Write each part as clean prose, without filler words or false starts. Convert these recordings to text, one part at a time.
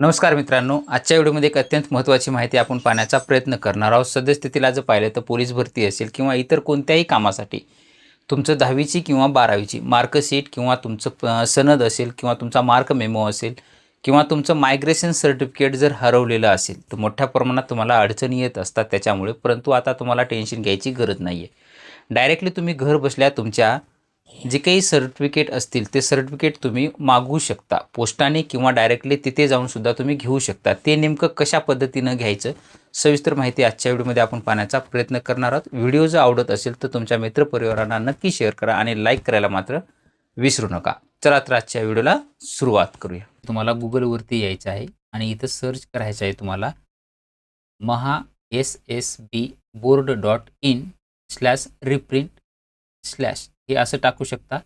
नमस्कार मित्रांनो, आजच्या व्हिडिओमध्ये एक अत्यंत महत्त्वाची माहिती आपण पाहण्याचा प्रयत्न करणार आहोत. सद्यस्थितीला जर पाहिलं तर पोलीस भरती असेल किंवा इतर कोणत्याही कामासाठी तुमचं 10वीची किंवा 12वीची मार्कशीट किंवा तुमचं सनद असेल किंवा तुमचा मार्क मेमो असेल किंवा तुमचं मायग्रेशन सर्टिफिकेट जर हरवलेलं असेल तर मोठ्या प्रमाणात तुम्हाला अडचणी येत असतात त्याच्यामुळे. परंतु आता तुम्हाला टेन्शन घ्यायची गरज नाही आहे. डायरेक्टली तुम्ही घर बसल्या तुमच्या जे काही सर्टिफिकेट असतील ते सर्टिफिकेट तुम्ही मागवू शकता पोस्टाने किंवा डायरेक्टली तिथे जाऊन सुद्धा तुम्ही घेऊ शकता. ते नेमकं कशा पद्धतीनं घ्यायचं सविस्तर माहिती आजच्या व्हिडिओमध्ये आपण पाहण्याचा प्रयत्न करणार आहोत. व्हिडिओ जर आवडत असेल तर तुमच्या मित्रपरिवारांना नक्की शेअर करा आणि लाईक करायला मात्र विसरू नका. चला तर आजच्या व्हिडिओला सुरुवात करूया. तुम्हाला गुगलवरती यायचं आहे आणि इथं सर्च करायचं आहे तुम्हाला mahassbboard.in/reprint/ हे असं टाकू शकता.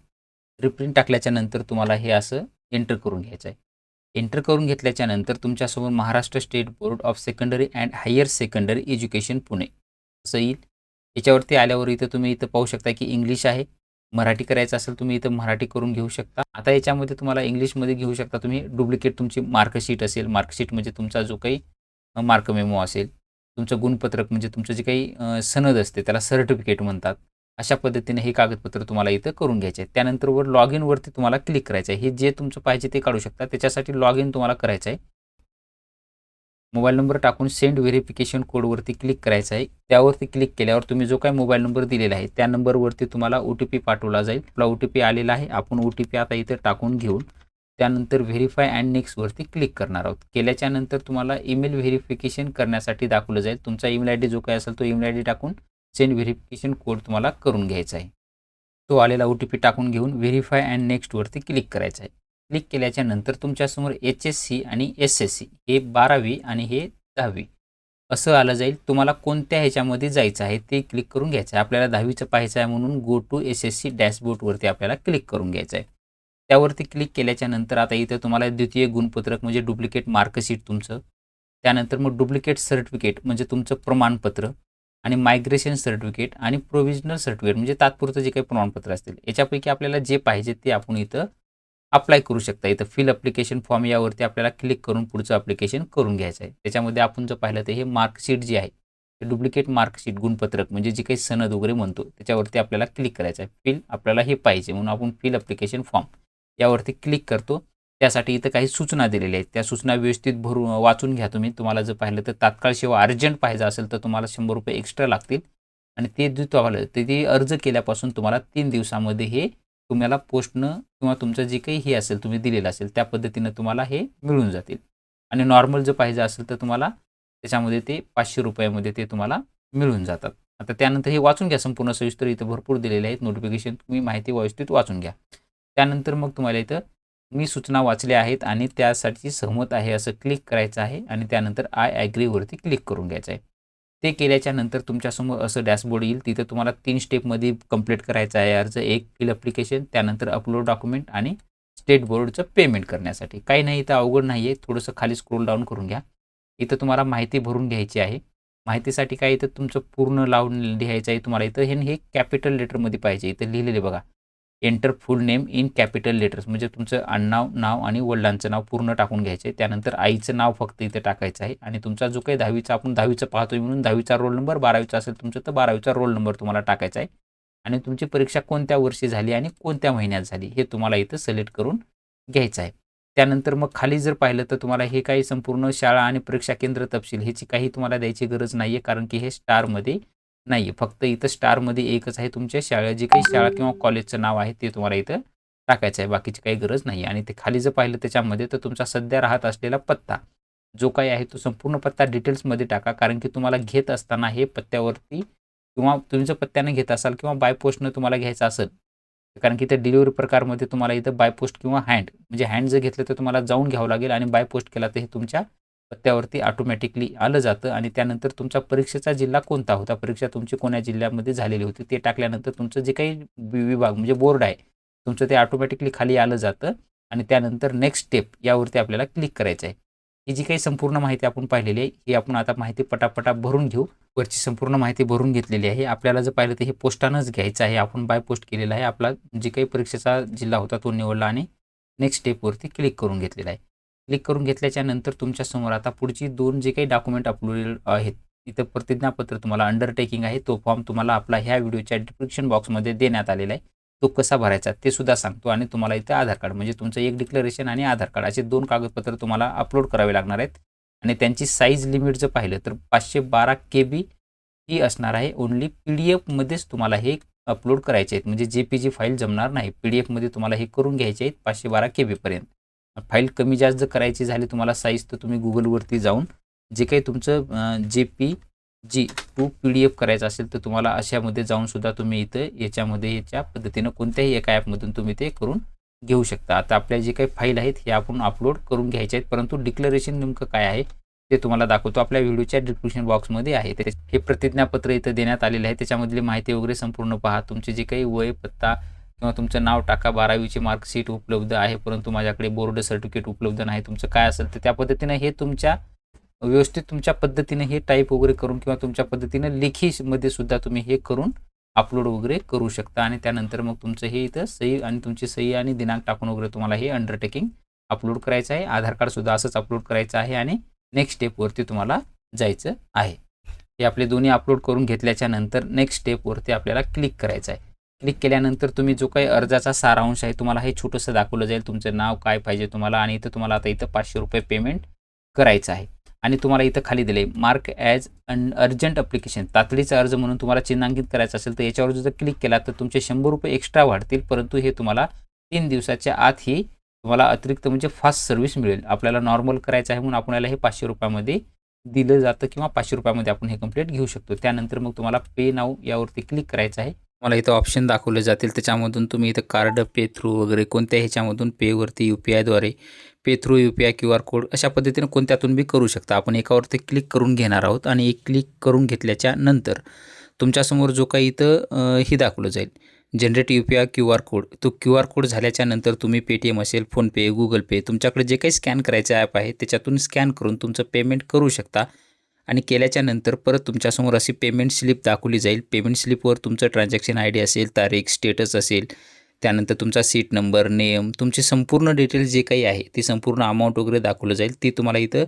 रिप्रिंट टाकल्याच्या नंतर तुम्हाला हे असं एंटर करून घ्यायचं आहे. एंटर करून घेतल्याच्या नंतर तुमच्यासमोर Maharashtra state board of secondary and higher secondary education Pune असं येईल. याच्यावरती आल्यावर इथं तुम्ही इथं पाहू शकता की इंग्लिश आहे. मराठी करायचं असेल तुम्ही इथं मराठी करून घेऊ शकता. आता याच्यामध्ये तुम्हाला इंग्लिशमध्ये घेऊ शकता तुम्ही. डुप्लिकेट तुमची मार्कशीट असेल, मार्कशीट म्हणजे तुमचा जो काही मार्क मेमो असेल, तुमचं गुणपत्रक म्हणजे तुमचं जे काही सनद असते त्याला सर्टिफिकेट म्हणतात. अशा पद्धतीने हे कागदपत्र तुम्हाला इथं करून घ्यायचे आहे. त्यानंतर लॉग इनवरती तुम्हाला क्लिक करायचं आहे. हे जे तुमचं पाहिजे ते काढू शकता. त्याच्यासाठी लॉग इन तुम्हाला करायचं आहे. मोबाईल नंबर टाकून सेंड व्हेरिफिकेशन कोडवरती क्लिक करायचं आहे. त्यावरती क्लिक केल्यावर तुम्ही जो काही मोबाईल नंबर दिलेला आहे त्या नंबरवरती तुम्हाला OTP पाठवला जाईल. आपला OTP आलेला आहे. आपण OTP आता इथं टाकून घेऊन त्यानंतर व्हेरीफाय अँड नेक्स्टवरती क्लिक करणार आहोत. केल्याच्या नंतर तुम्हाला ईमेल व्हेरिफिकेशन करण्यासाठी दाखवलं जाईल. तुमचा ईमेल ID जो काही असेल तो ईमेल ID टाकून सेंड व्हेरिफिकेशन कोड तुम्हाला करून घ्यायचा आहे. तो आलेला OTP टाकून घेऊन व्हेरीफाय अँड नेक्स्टवरती क्लिक करायचं आहे. क्लिक केल्याच्या नंतर तुमच्यासमोर HSC आणि SSC हे 12वी आणि हे 10वी असं आलं जाईल. तुम्हाला कोणत्या ह्याच्यामध्ये जायचं आहे ते क्लिक करून घ्यायचं आहे. आपल्याला 10वीचं पाहायचं आहे म्हणून गो टू SSC डॅशबोर्डवरती आपल्याला क्लिक करून घ्यायचं आहे. त्यावरती क्लिक केल्याच्या नंतर आता इथं तुम्हाला द्वितीय गुणपत्रक म्हणजे डुप्लिकेट मार्कशीट तुमचं, त्यानंतर मग डुप्लिकेट सर्टिफिकेट म्हणजे तुमचं प्रमाणपत्र आणि मायग्रेशन सर्टिफिकेट आणि प्रोव्हिजनल सर्टिफिकेट म्हणजे तात्पुरतं जे काही प्रमाणपत्र असतील याच्यापैकी आपल्याला जे पाहिजे ते आपण इथं अप्लाय करू शकता. इथं फिल ॲप्लिकेशन फॉर्म यावरती आपल्याला क्लिक करून पुढचं ॲप्लिकेशन करून घ्यायचं आहे. त्याच्यामध्ये आपण जर पाहिलं तर हे मार्कशीट जी आहे ते डुप्लिकेट मार्कशीट गुणपत्रक म्हणजे जे काही सनद वगैरे म्हणतो त्याच्यावरती आपल्याला क्लिक करायचं आहे. फिल आपल्याला हे पाहिजे म्हणून आपण फिल ॲप्लिकेशन फॉर्म यावरती क्लिक करतो. त्यासाठी इथं काही सूचना दिलेल्या आहेत. त्या सूचना व्यवस्थित भरून वाचून घ्या तुम्ही. तुम्हाला जर पाहिलं तर तात्काळ सेवा अर्जंट पाहिजे असेल तर तुम्हाला ₹100 एक्स्ट्रा लागतील आणि ते जे तुम्हाला ते अर्ज केल्यापासून तुम्हाला 3 दिवसामध्ये हे तुम्हाला पोस्टनं किंवा तुमचं जे काही हे असेल तुम्ही दिलेलं असेल त्या पद्धतीनं तुम्हाला हे मिळून जातील. आणि नॉर्मल जर पाहिजे असेल तर तुम्हाला त्याच्यामध्ये ते ₹500 ते तुम्हाला मिळून जातात. आता त्यानंतर हे वाचून घ्या संपूर्ण सविस्तर. इथं भरपूर दिलेले आहेत नोटिफिकेशन. तुम्ही माहिती व्यवस्थित वाचून घ्या. त्यानंतर मग तुम्हाला इथं मी सूचना वाचल्या आहेत आणि त्यासाठी सहमत आहे असं क्लिक करायचं आहे आणि त्यानंतर आय ॲग्रीवरती क्लिक करून घ्यायचं आहे. ते केल्याच्या नंतर तुमच्यासमोर असं डॅशबोर्ड येईल. तिथं तुम्हाला 3 स्टेपमध्ये कंप्लीट करायचं आहे अर्ज. एक फिल ॲप्लिकेशन, त्यानंतर अपलोड डॉक्युमेंट आणि स्टेट बोर्डचं पेमेंट करण्यासाठी. काही नाही, इथं अवघड नाही आहे. थोडंसं खाली स्क्रोल डाऊन करून घ्या. इथं तुम्हाला माहिती भरून घ्यायची आहे. माहितीसाठी काय इथं तुमचं पूर्ण लावून लिहायचं आहे तुम्हाला. इथं हे कॅपिटल लेटरमध्ये पाहिजे. इथं लिहिलेले बघा, enter full name in capital letters म्हणजे तुमचं आडनाव, नाव आणि वडिलांचं नाव पूर्ण टाकून घ्यायचे. त्यानंतर आईचं नाव फक्त इथे टाकायचं आहे आणि तुमचा जो काही 10वीचा आपण 10वीचं पाहतोय म्हणून 10वीचा रोल नंबर, 12वीचा असेल तुमचं तर 12वीचा रोल नंबर तुम्हाला टाकायचा आहे आणि तुमची परीक्षा कोणत्या वर्षी झाली आणि कोणत्या महिन्यात झाली हे तुम्हाला इथं सिलेक्ट करून घ्यायचं आहे. त्यानंतर मग खाली जर पाहिलं तर तुम्हाला हे काही संपूर्ण शाळा आणि परीक्षा केंद्र तपशील ह्याची काही तुम्हाला द्यायची गरज नाही आहे कारण की हे स्टारमध्ये नाही आहे. फक्त इथं स्टारमध्ये एकच आहे तुमच्या शाळा जी काही शाळा किंवा कॉलेजचं नाव आहे ते तुम्हाला इथं टाकायचं आहे. बाकीची काही गरज नाही आहे. आणि ते खाली जर पाहिलं त्याच्यामध्ये तर तुमचा सध्या राहत असलेला पत्ता जो काही आहे तो संपूर्ण पत्ता डिटेल्समध्ये टाका कारण की तुम्हाला घेत असताना हे पत्त्यावरती किंवा तुम्ही जर पत्त्यानं घेत असाल किंवा बाय पोस्टनं तुम्हाला घ्यायचं असेल कारण की ते डिलिव्हरी प्रकारमध्ये तुम्हाला इथं बाय पोस्ट किंवा हँड म्हणजे हँड जर घेतलं तर तुम्हाला जाऊन घ्यावं लागेल आणि बाय पोस्ट केला तर हे तुमच्या पत्त्यावरती ऑटोमॅटिकली आलं जातं. आणि त्यानंतर तुमचा परीक्षेचा जिल्हा कोणता होता, परीक्षा तुमची कोण्या जिल्ह्यामध्ये झालेली होती ते टाकल्यानंतर तुमचं जे काही विभाग म्हणजे बोर्ड आहे तुमचं ते ऑटोमॅटिकली खाली आलं जातं आणि त्यानंतर नेक्स्ट स्टेप यावरती आपल्याला क्लिक करायचं आहे. ही जी काही संपूर्ण माहिती आपण पाहिलेली आहे ही आपण आता माहिती पटापटा भरून घेऊ. वरची संपूर्ण माहिती भरून घेतलेली आहे. आपल्याला जर पाहिलं तर हे पोस्टानंच घ्यायचं आहे. आपण बाय पोस्ट केलेलं आहे. आपला जे काही परीक्षेचा जिल्हा होता तो निवडला आणि नेक्स्ट स्टेपवरती क्लिक करून घेतलेला आहे. क्लिक करून घेतल्याच्या नंतर तुमच्यासमोर आता पुढची 2 जे काही डॉक्युमेंट अपलोडेड आहेत, इथं प्रतिज्ञापत्र तुम्हाला अंडरटेकिंग आहे. तो फॉर्म तुम्हाला आपला ह्या व्हिडिओच्या डिस्क्रिप्शन बॉक्समध्ये देण्यात आलेला आहे. तो कसा भरायचा ते सुद्धा सांगतो आणि तुम्हाला इथं आधार कार्ड म्हणजे तुमचं एक डिक्लेरेशन आणि आधार कार्ड असे 2 कागदपत्र तुम्हाला अपलोड करावे लागणार आहेत आणि त्यांची साईज लिमिट जर पाहिलं तर 512 KB ही असणार आहे. ओन्ली PDF मध्येच तुम्हाला हे अपलोड करायचे आहेत. म्हणजे JPG फाईल जमणार नाही. PDF मध्ये तुम्हाला हे करून घ्यायचे आहेत 512 KB पर्यंत. फाईल कमी जास्त जर करायची झाली तुम्हाला साईज तर तुम्ही Googleवरती जाऊन जे काही तुमचं JPG टू PDF करायचं असेल तर तुम्हाला अशामध्ये जाऊन सुद्धा तुम्ही इथं याच्या पद्धतीनं कोणत्याही एका ॲपमधून तुम्ही ते करून घेऊ शकता. आता आपल्या जे काही फाईल आहेत हे आपण अपलोड करून घ्यायचे आहेत, परंतु डिक्लेरेशन नेमकं काय आहे ते तुम्हाला दाखवतो. आपल्या व्हिडिओच्या डिस्क्रिप्शन बॉक्समध्ये आहे. हे प्रतिज्ञापत्र इथं देण्यात आलेले आहे. त्याच्यामधली माहिती वगैरे संपूर्ण पहा. तुमचे जे काही वय, पत्ता किंवा तुमचं नाव टाका. 12वीची मार्कशीट उपलब्ध आहे, परंतु माझ्याकडे बोर्ड सर्टिफिकेट उपलब्ध नाही. तुमचं काय असेल तर त्या पद्धतीनं हे तुमच्या व्यवस्थित तुमच्या पद्धतीने हे टाईप वगैरे करून किंवा तुमच्या पद्धतीनं लेखीमध्ये सुद्धा तुम्ही हे करून अपलोड वगैरे करू शकता आणि त्यानंतर मग तुमचं हे इथं सही आणि तुमची सही आणि दिनांक टाकून वगैरे तुम्हाला हे अंडरटेकिंग अपलोड करायचं आहे. आधार कार्ड सुद्धा असंच अपलोड करायचं आहे आणि नेक्स्ट स्टेपवरती तुम्हाला जायचं आहे. हे आपले दोन्ही अपलोड करून घेतल्याच्या नंतर नेक्स्ट स्टेपवरती आपल्याला क्लिक करायचं आहे. क्लिक केल्यानंतर तुम्ही जो काही अर्जाचा सारांश आहे तुम्हाला हे छोटंसं दाखवलं जाईल. तुमचं नाव काय पाहिजे तुम्हाला आणि इथं तुम्हाला आता इथं ₹500 पेमेंट करायचं आहे आणि तुम्हाला इथं खाली दिले मार्क ॲज अर्जंट ॲप्लिकेशन, तातडीचा अर्ज म्हणून तुम्हाला चिन्हांकित करायचं असेल तर याच्यावर जर क्लिक केला तर तुमचे ₹100 एक्स्ट्रा वाढतील, परंतु हे तुम्हाला 3 दिवसाच्या आत ही तुम्हाला अतिरिक्त म्हणजे फास्ट सर्व्हिस मिळेल. आपल्याला नॉर्मल करायचं आहे म्हणून आपल्याला हे ₹500 दिलं जातं किंवा ₹500 आपण हे कंप्लीट घेऊ शकतो. त्यानंतर मग तुम्हाला पे नाऊ यावरती क्लिक करायचं आहे. मला इथं ऑप्शन दाखवले जातील, त्याच्यामधून तुम्ही इथं कार्ड पे थ्रू वगैरे कोणत्या ह्याच्यामधून पेवरती UPIद्वारे पे थ्रू UPI QR कोड अशा पद्धतीनं कोणत्यातून बी करू शकता. आपण एकावरती क्लिक करून घेणार आहोत आणि एक क्लिक करून घेतल्याच्या नंतर तुमच्यासमोर जो काही इथं ही दाखवलं जाईल जनरेट UPI QR कोड, तो QR कोड झाल्याच्या नंतर तुम्ही पेटीएम असेल, फोनपे, गुगल पे तुमच्याकडे जे काही स्कॅन करायचं ॲप आहे त्याच्यातून स्कॅन करून तुमचं पेमेंट करू शकता आणि केल्याच्या नंतर परत तुमच्यासमोर अशी पेमेंट स्लिप दाखवली जाईल. पेमेंट स्लिपवर तुमचं ट्रान्झॅक्शन ID असेल, तारीख, स्टेटस असेल, त्यानंतर तुमचा सीट नंबर, नेम, तुमची संपूर्ण डिटेल्स जे काही आहे ती संपूर्ण अमाऊंट वगैरे दाखवलं जाईल. ती तुम्हाला इथं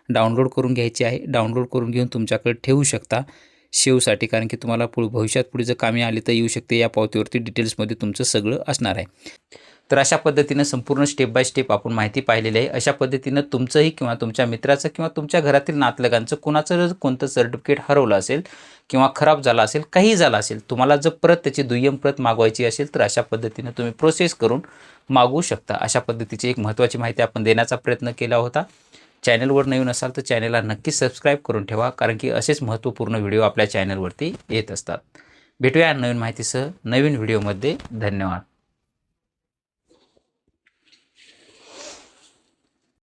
डाउनलोड करून घ्यायची आहे. डाउनलोड करून घेऊन तुमच्याकडे ठेवू शकता सेव्हसाठी, कारण की तुम्हाला भविष्यात पुढे जर कामी आली तर येऊ शकते. या पावतीवरती डिटेल्समध्ये तुमचं सगळं असणार आहे. तर अशा पद्धतीनं संपूर्ण स्टेप बाय स्टेप आपण माहिती पाहिलेली आहे. अशा पद्धतीनं तुमचंही किंवा तुमच्या मित्राचं किंवा तुमच्या घरातील नातलगांचं कुणाचं कोणतं सर्टिफिकेट हरवलं असेल किंवा खराब झाला असेल, काही झालं असेल, तुम्हाला जर परत त्याची दुय्यम प्रत मागवायची असेल तर अशा पद्धतीनं तुम्ही प्रोसेस करून मागवू शकता. अशा पद्धतीची एक महत्त्वाची माहिती आपण देण्याचा प्रयत्न केला होता. चॅनलवर नवीन असाल तर चॅनलला नक्की सबस्क्राईब करून ठेवा, कारण की असेच महत्त्वपूर्ण व्हिडिओ आपल्या चॅनलवरती येत असतात. भेटूया नवीन माहितीसह नवीन व्हिडिओमध्ये. धन्यवाद.